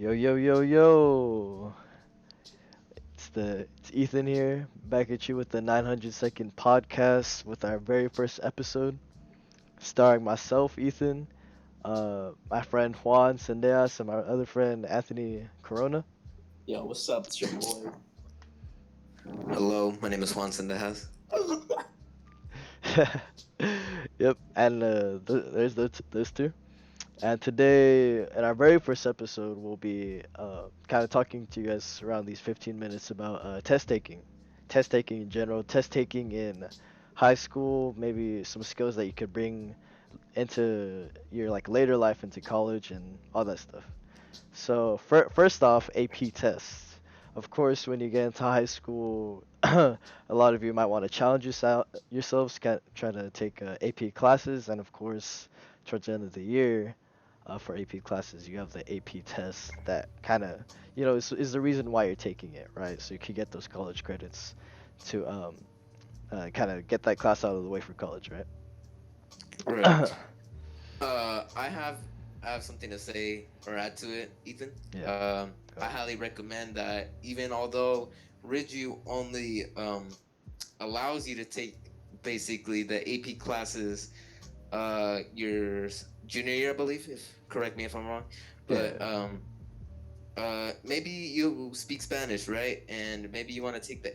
Yo, yo, yo, yo. It's Ethan here, back at you with the 900-second podcast with our very first episode, starring myself, Ethan, my friend Juan Sendejas, and my other friend Anthony Corona. Yo, what's up? It's your boy. Hello, my name is Juan Sendejas. Yep, and there's those two. And today, in our very first episode, we'll be kind of talking to you guys around these 15 minutes about test taking in general, test taking in high school, maybe some skills that you could bring into your like later life into college and all that stuff. So first off, AP tests. Of course, when you get into high school, a lot of you might want to challenge yourselves, try to take AP classes, and of course, towards the end of the year, for AP classes, you have the AP test that kind of, is the reason why you're taking it, right? So you can get those college credits to kind of get that class out of the way for college, right? Right. I have something to say or add to it, Ethan. Yeah. I highly recommend that even although Ridu only allows you to take basically the AP classes your junior year, I believe. If correct me if I'm wrong, but Yeah. maybe you speak Spanish, right? And maybe you want to take the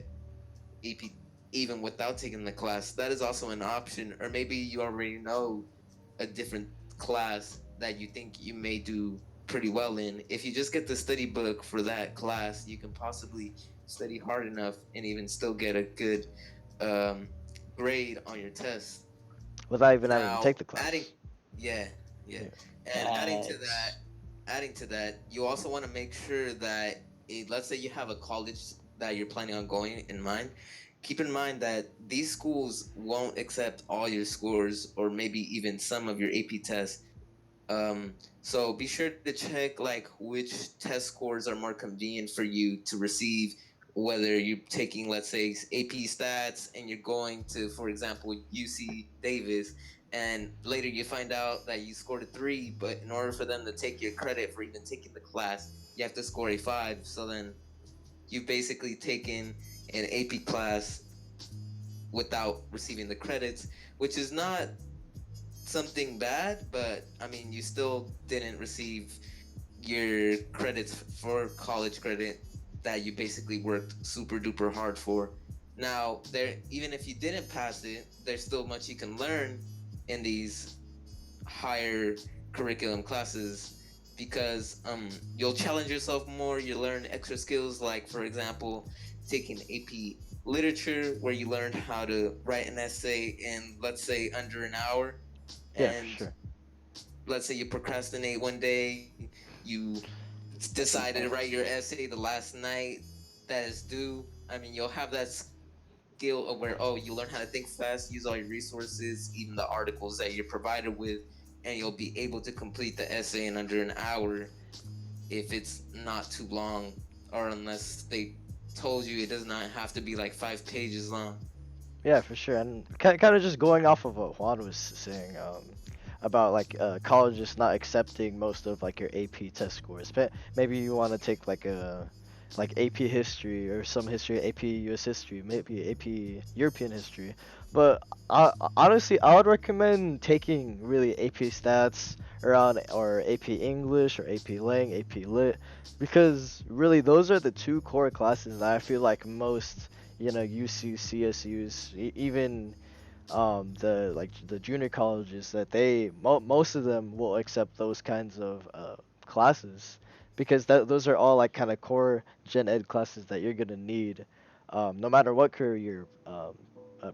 AP even without taking the class. That is also an option. Or maybe you already know a different class that you think you may do pretty well in. If you just get the study book for that class, you can possibly study hard enough and even still get a good um, grade on your test. Without even having to Now, take the class. yeah, yeah, Yeah. and Facts. adding to that, you also want to make sure that, let's say you have a college that you're planning on going in mind. Keep in mind that these schools won't accept all your scores or maybe even some of your AP tests. So be sure to check like which test scores are more convenient for you to receive. Whether you're taking, let's say, AP Stats and you're going to, for example, UC Davis, and later you find out that you scored a 3, but in order for them to take your credit for even taking the class, you have to score a 5. So then you've basically taken an AP class without receiving the credits, which is not something bad, but I mean, you still didn't receive your credits for college credit that you basically worked super duper hard for. Now, there, even if you didn't pass it, there's still much you can learn in these higher curriculum classes because you'll challenge yourself more. You learn extra skills, like for example, taking AP literature, where you learn how to write an essay in, let's say, under an hour, Yeah, for and sure. let's say you procrastinate one day, you decided to write your essay the last night that is due. I mean, you'll have that skill of where, oh, you learn how to think fast, use all your resources, even the articles that you're provided with, and you'll be able to complete the essay in under an hour if it's not too long, or unless they told you it does not have to be like 5 pages long. Yeah, for sure. And kind of just going off of what Juan was saying, about like colleges not accepting most of like your AP test scores. But maybe you want to take like AP history or some history, AP US history, maybe AP European history. But honestly, I would recommend taking really AP stats around or AP English or AP Lang, AP Lit, because really those are the two core classes that I feel like most, UC, CSUs, even the junior colleges that most of them will accept those kinds of classes because those are all like kind of core gen ed classes that you're gonna need, no matter what career you're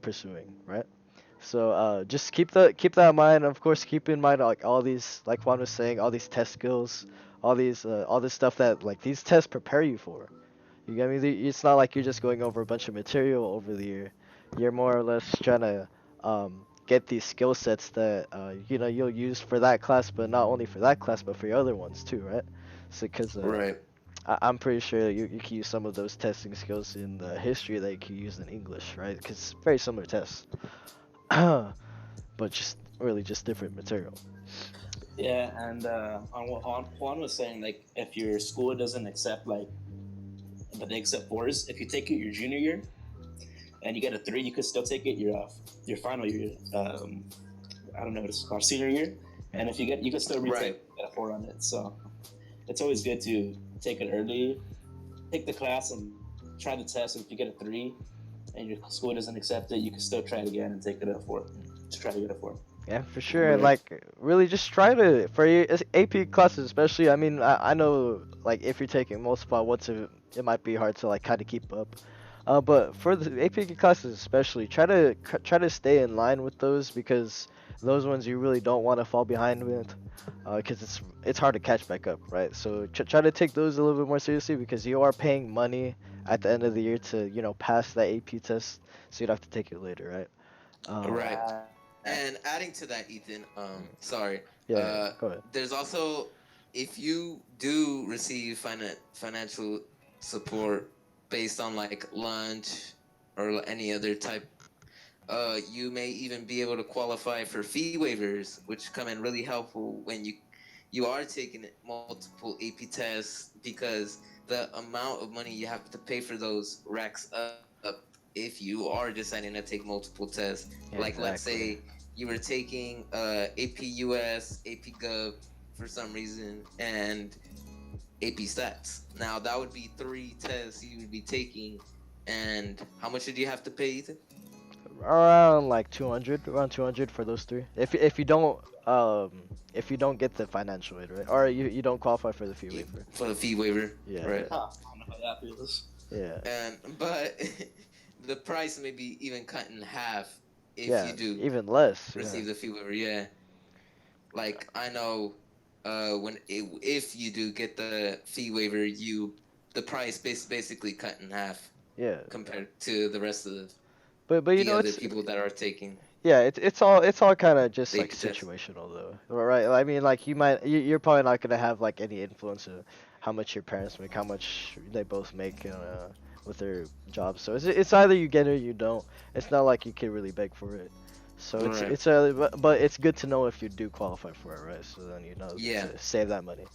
pursuing, right? So just keep that in mind. Of course, keep in mind like all these, like Juan was saying, all these test skills, all this stuff that like these tests prepare you for. You get me? It's not like you're just going over a bunch of material over the year. You're more or less trying to get these skill sets that you'll use for that class, but not only for that class, but for your other ones too, right? So, because Right. I'm pretty sure you can use some of those testing skills in the history that you can use in English, right? Because very similar tests, but just really just different material. Yeah, and on what Juan was saying, like if your school doesn't accept but they accept fours, if you take it your junior year and you get a three, you could still take it your final year. I don't know what it's called, senior year, and if you could still retake Right. get a four on it. So it's always good to take it early, take the class and try the test. And if you get a three and your school doesn't accept it, you can still try it again and take it at a four. Just try to get a four. Yeah, for sure. And But like, really, just try to for your AP classes, especially. I mean, I know like if you're taking multiple at once, it might be hard to like kind of keep up. But for the AP classes especially, try to stay in line with those because those ones you really don't want to fall behind with, because it's hard to catch back up, right? So try to take those a little bit more seriously because you are paying money at the end of the year to pass that AP test, so you'd have to take it later, right? Right. yeah, And adding to that, Ethan, sorry, Yeah, yeah, go ahead. there's also, if you do receive financial support based on like lunch or any other type, you may even be able to qualify for fee waivers, which come in really helpful when you are taking multiple AP tests, because the amount of money you have to pay for those racks up if you are deciding to take multiple tests. Yeah, Like, let's exactly. say you were taking AP US, AP Gov for some reason, and AP Stats. Now that would be three tests you would be taking, and how much did you have to pay, Ethan? Around like 200, around 200 for those three. If you don't get the financial aid, right? Or you don't qualify for the fee waiver. For the fee waiver, Yeah, right? huh, I don't know how that feels. yeah, And but the price may be even cut in half if yeah, you do even less. Yeah, receive the fee waiver. Yeah, like I know, if you do get the fee waiver, the price basically cut in half yeah. compared to the rest of But the other it's people that are taking yeah, it's all kind of just the like AP test. situational though, right? I mean, like you're probably not gonna have like any influence of how much your parents make, how much they both make with their jobs. So it's either you get it or you don't. It's not like you can really beg for it. So Right. but it's good to know if you do qualify for it, right? So then you know Yeah. to save that money.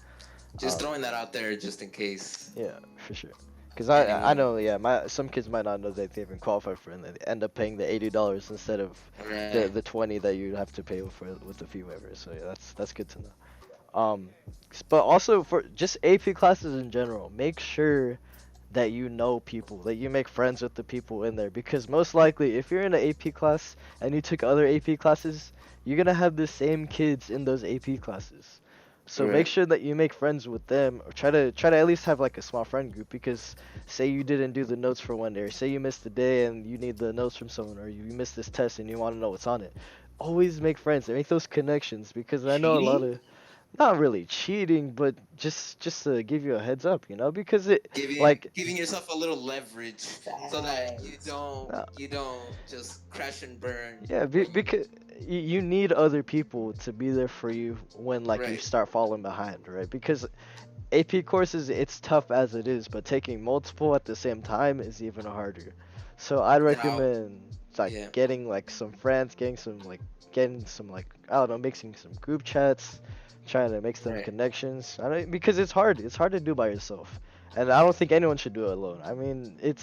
Just Um, throwing that out there just in case yeah, for sure. Cause I anyone. know, yeah, my some kids might not know that they even qualify for it, and they end up paying the $80 instead of Right. the 20 that you have to pay for with the fee waiver. So yeah, that's good to know. But also for just AP classes in general, make sure that you know people, that you make friends with the people in there, because most likely if you're in an AP class and you took other AP classes, you're gonna have the same kids in those AP classes. So make Right. sure that you make friends with them, or try to at least have like a small friend group, because say you didn't do the notes for one day, or say you missed a day and you need the notes from someone, or you missed this test and you want to know what's on it. Always make friends and make those connections, because I know a lot Cheating? of, not really cheating, but just to give you a heads up, because it like Giving yourself a little leverage so that Facts. uh, you don't just crash and burn yeah, when you because you need other people to be there for you when like you right. start falling behind, right? Because AP courses, it's tough as it is, but taking multiple at the same time is even harder. So I'd And I'll recommend like yeah. getting like some friends, getting some like, I don't know, mixing some group chats, trying to make some Right. connections. I don't, because it's hard. It's hard to do by yourself, and I don't think anyone should do it alone. I mean, it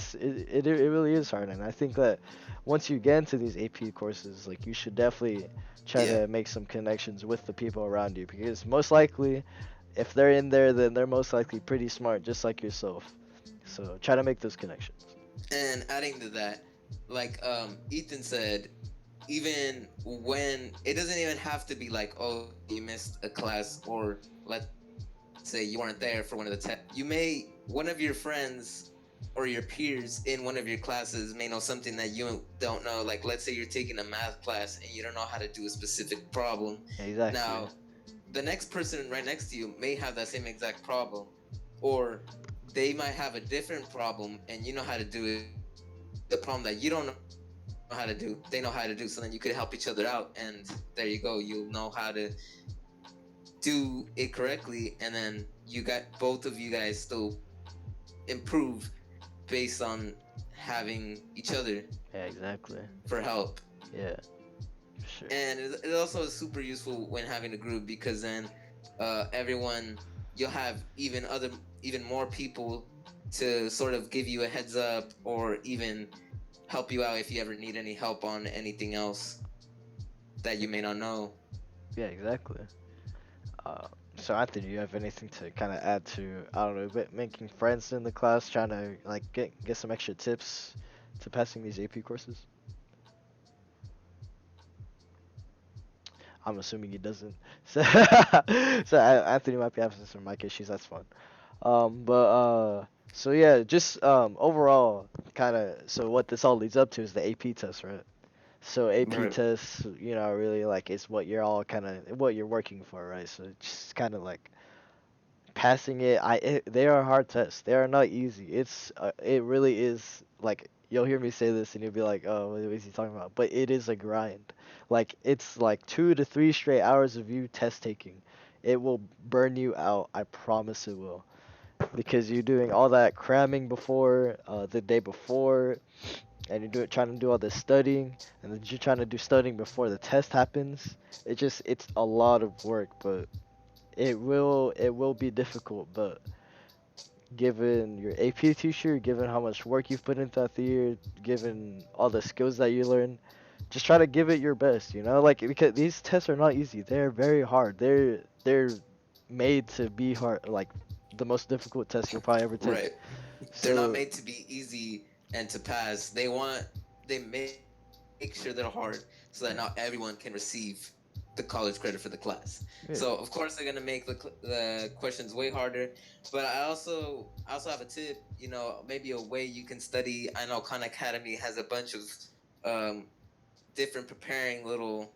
really is hard, and I think that once you get into these AP courses, like you should definitely try Yeah. to make some connections with the people around you, because most likely if they're in there, then they're most likely pretty smart, just like yourself. So try to make those connections. And adding to that, like Ethan said, even when it doesn't even have to be like, oh, you missed a class, or let's say you weren't there for one of the tests. You may, one of your friends or your peers in one of your classes may know something that you don't know. Like, let's say you're taking a math class and you don't know how to do a specific problem. Exactly. Now, the next person right next to you may have that same exact problem, or they might have a different problem and you know how to do it. The problem that you don't know how to do, they know how to do. So then you could help each other out, and there you go. You'll know how to do it correctly, and then you got both of you guys still improve based on having each other Yeah, exactly. for help. Yeah. Sure. And it also is super useful when having a group because then everyone you'll have even more people to sort of give you a heads up or even help you out if you ever need any help on anything else that you may not know. Yeah, exactly. Uh, so Anthony, do you have anything to kind of add to, I don't know, making friends in the class, trying to like get some extra tips to passing these AP courses? I'm assuming he doesn't. So, Anthony might be having some mic issues. That's fine. So yeah, just overall, kind of. So what this all leads up to is the AP test, right? So AP Right. tests, really like it's what you're all kind of what you're working for, right? So it's just kind of like passing it. They are hard tests. They are not easy. It really is like you'll hear me say this and you'll be like, oh, what is he talking about? But it is a grind. Like it's like 2 to 3 straight hours of you test taking. It will burn you out. I promise it will. Because you're doing all that cramming before, the day before, and trying to do all this studying, and then you're trying to do studying before the test happens. It's a lot of work, but it will be difficult, but given your AP teacher, given how much work you've put into that year, given all the skills that you learn, just try to give it your best, like because these tests are not easy. They're very hard. They're made to be hard, like the most difficult test you'll probably ever take. Right. They're not So, made to be easy and to pass. They make sure they're hard so that not everyone can receive the college credit for the class. So of yeah. course they're gonna make the questions way harder. But I also have a tip. Maybe a way you can study. I know Khan Academy has a bunch of um, different preparing little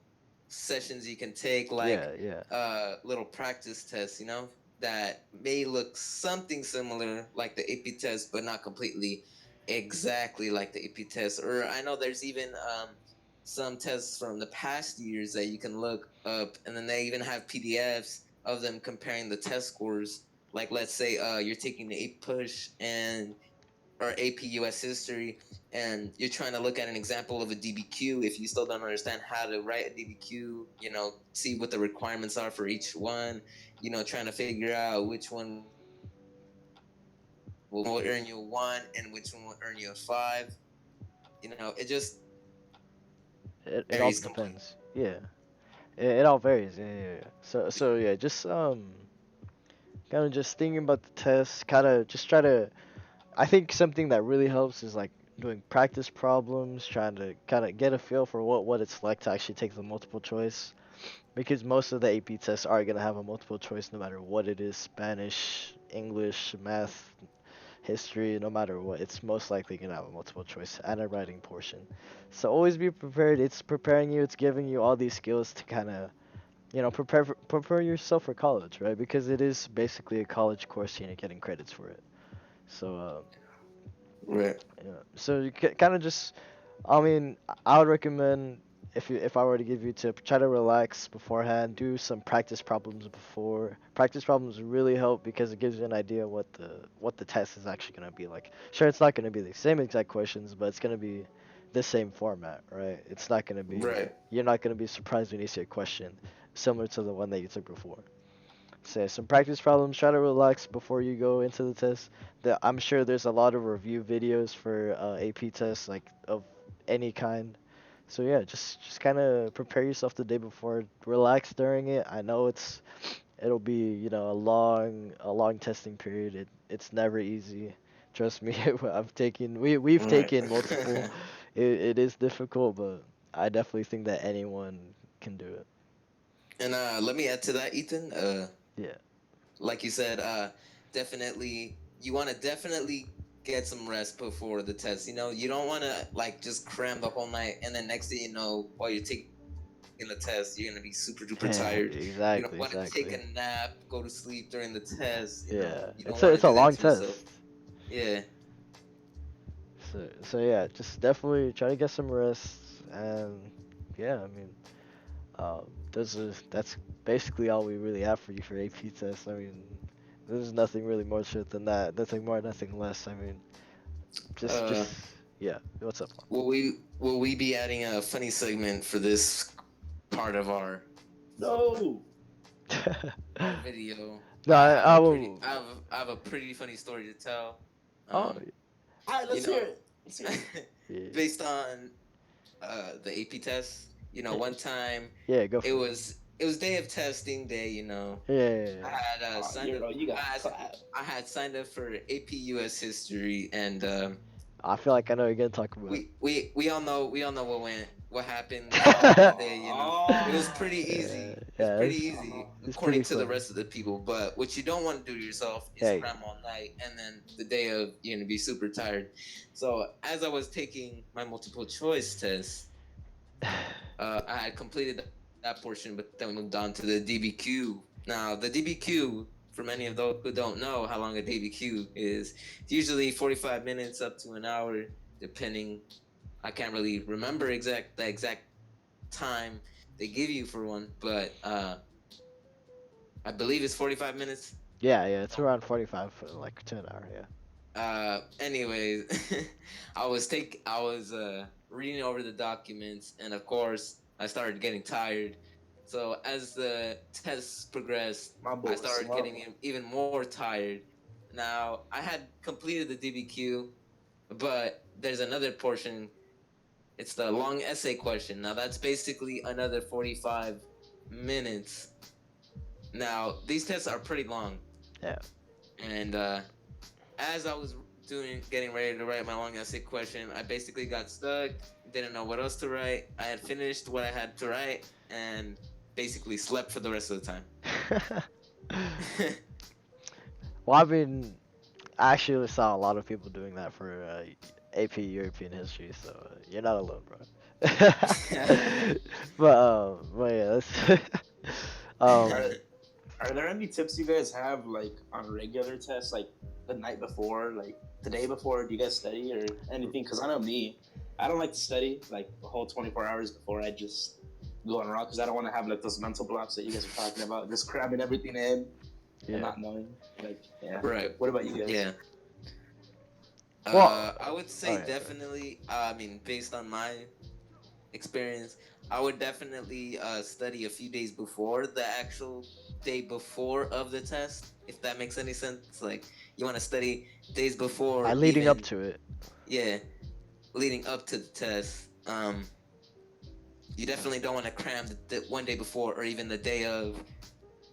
sessions you can take, like Yeah, yeah. little practice tests, that may look something similar like the AP test, but not completely exactly like the AP test. Or I know there's even some tests from the past years that you can look up, and then they even have PDFs of them comparing the test scores. Like, let's say you're taking the AP push and or AP US history, and you're trying to look at an example of a DBQ. If you still don't understand how to write a DBQ, see what the requirements are for each one, trying to figure out which one will earn you a 1 and which one will earn you a 5. It just It all varies completely. depends. Yeah. It all varies. Yeah, yeah, yeah. So yeah, just kind of just thinking about the test, kind of just try to. I think something that really helps is like doing practice problems, trying to kind of get a feel for what it's like to actually take the multiple choice. Because most of the AP tests are gonna have a multiple choice, no matter what it is: Spanish, English, math, history. No matter what, it's most likely gonna have a multiple choice and a writing portion. So always be prepared. It's preparing you. It's giving you all these skills to kind of prepare yourself for college, right? Because it is basically a college course, and you're getting credits for it. So, Right. yeah. So you kind of just, I mean, I would recommend if I were to give you a tip, try to relax beforehand. Do some practice problems before. Practice problems really help because it gives you an idea what the test is actually gonna be like. Sure, it's not gonna be the same exact questions, but it's gonna be the same format, right? It's not gonna be. Right. You're not gonna be surprised when you see a question similar to the one that you took before. Say some practice problems. Try to relax before you go into the test. I'm sure there's a lot of review videos for AP tests, like of any kind. So yeah, just kind of prepare yourself the day before. Relax during it. I know it'll be a long testing period. It's never easy. Trust me, we've Right. taken multiple. It is difficult, but I definitely think that anyone can do it. And let me add to that, Ethan. Yeah. Like you said, definitely you want to definitely get some rest before the test. You don't want to like just cram the whole night, and then next thing you know, while you're taking the test, you're gonna be super duper tired. You don't want to Exactly, take a exactly. nap, go to sleep during the test. You Yeah, don't want it's to a do it's a that to long yourself. test. Yeah. So yeah, just definitely try to get some rest, and yeah, I mean, that's basically all we really have for you for AP tests. I mean, there's nothing really more to it than that. Nothing more, nothing less. I mean, just Uh, yeah. What's up? will we be adding a funny segment for this part of No. our video. No, I will. I have a pretty funny story to tell. Oh, All right, You let's hear know, it. Let's hear it. yeah, based on the AP test. One time yeah, go it for it. was day of testing day. Yeah, yeah, I yeah. had signed up. You got I had, clap. I had signed up for AP US history, and I feel like I know what you're gonna talk about. we all know what happened that Yeah, day. It was Oh. pretty easy. It's yeah, pretty easy it's according pretty to the funny. rest of the people. But what you don't want to do to yourself is Hey, cram all night, and then the day of you're gonna be super tired. So as I was taking my multiple choice test, I had completed that portion, but then we moved on to the DBQ. Now, the DBQ, for many of those who don't know how long a DBQ is, it's usually 45 minutes up to an hour, depending. I can't really remember the exact time they give you for one, but I believe it's 45 minutes. yeah, yeah, it's around 45 for like 10 hour. Yeah. Anyways, I was reading over the documents, and of course I started getting tired. So as the tests progressed, My I boy started slow. getting even more tired. Now I had completed the DBQ, but there's another portion. It's the long essay question. Now that's basically another 45 minutes. Now these tests are pretty long, Yeah. and as I was getting ready to write my long essay question, I basically got stuck, didn't know what else to write. I had finished what I had to write and basically slept for the rest of the time. Well, I mean, I actually saw a lot of people doing that for AP European history, so you're not alone, bro. But yeah, that's Are, um, are there any tips you guys have like on regular tests, like the night before, like the day before? Do you guys study or anything? Because I know me, I don't like to study like the whole 24 hours before. I just go on rock because I don't want to have like those mental blocks that you guys are talking about, just cramming everything in and yeah. not knowing. Like, yeah. Right. What about you guys? Yeah. Well, I would say alright, sorry. definitely. I mean, based on my experience, I would definitely study a few days before the actual day before of the test. If that makes any sense, like you want to study days before, Leading up even to it. yeah, leading up to the test. You definitely don't want to cram the one day before or even the day of,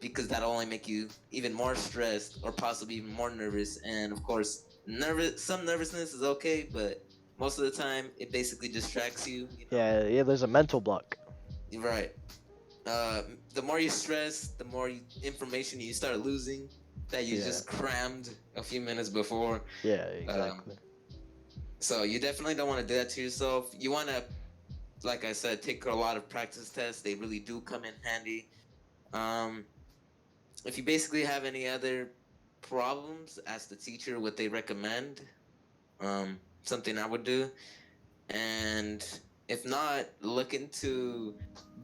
because that'll only make you even more stressed or possibly even more nervous. And of course, some nervousness is okay, but most of the time it basically distracts you. Yeah, yeah. There's a mental block. Right. The more you stress, the more information you start losing that you Yeah, just crammed a few minutes before. yeah, Um, exactly. so you definitely don't want to do that to yourself. You want to, like I said, take a lot of practice tests. They really do come in handy. Um, if you basically have any other problems, ask the teacher what they recommend. Something I would do. And if not, look into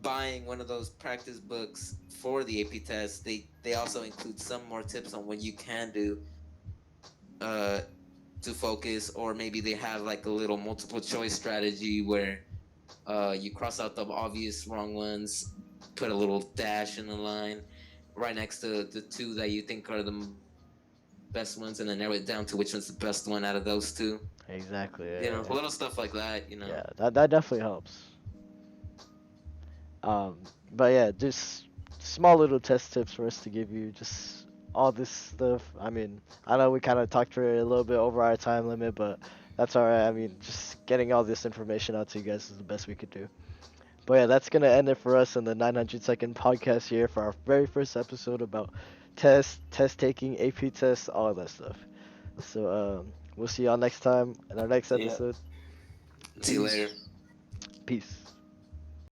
buying one of those practice books for the AP test. They also include some more tips on what you can do uh, to focus, or maybe they have like a little multiple choice strategy where you cross out the obvious wrong ones, put a little dash in the line right next to the two that you think are the best ones, and then narrow it down to which one's the best one out of those two. Exactly. Yeah, Little stuff like that. yeah. That definitely helps. But yeah, just small little test tips for us to give you. Just all this stuff. I mean, I know we kind of talked for a little bit over our time limit, but that's alright. I mean, just getting all this information out to you guys is the best we could do. But yeah, that's gonna end it for us in the 900-second podcast here for our very first episode about test taking, AP tests, all that stuff. So we'll see y'all next time in our next See ya. episode. See you later. Peace. Peace.